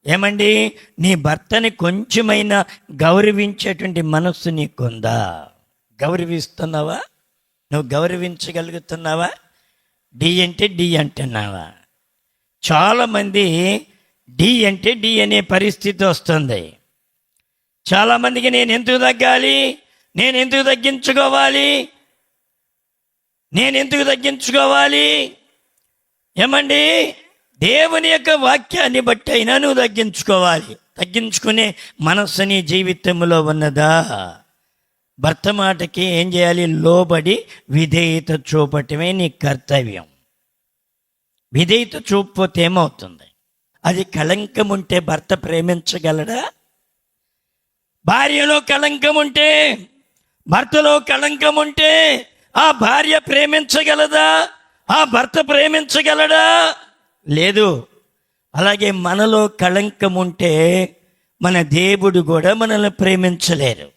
ఏమండి, నీ భర్తని కొంచెమైనా గౌరవించేటువంటి మనస్సు నీకుందా? గౌరవిస్తున్నావా? నువ్వు గౌరవించగలుగుతున్నావా? డి అంటే డి అంటున్నావా? చాలామంది డి అంటే డి అనే పరిస్థితి వస్తుంది. చాలామందికి నేను ఎందుకు తగ్గాలి, నేను ఎందుకు తగ్గించుకోవాలి. ఏమండి, దేవుని యొక్క వాక్యాన్ని బట్టి అయినా నువ్వు తగ్గించుకోవాలి. తగ్గించుకునే మనస్సు నీ జీవితంలో ఉన్నదా? భర్త మాటకి ఏం చేయాలి? లోబడి విధేయత చూపటమే నీ కర్తవ్యం. విధేయత చూపపోతే ఏమవుతుంది? అది కళంకం ఉంటే భర్త ప్రేమించగలడా? భార్యలో కళంకం ఉంటే, భర్తలో కళంకం ఉంటే ఆ భార్య ప్రేమించగలదా? ఆ భర్త ప్రేమించగలడా? లేదు. అలాగే మనలో కళంకం ఉంటే మన దేవుడు కూడా మనల్ని ప్రేమించలేరు.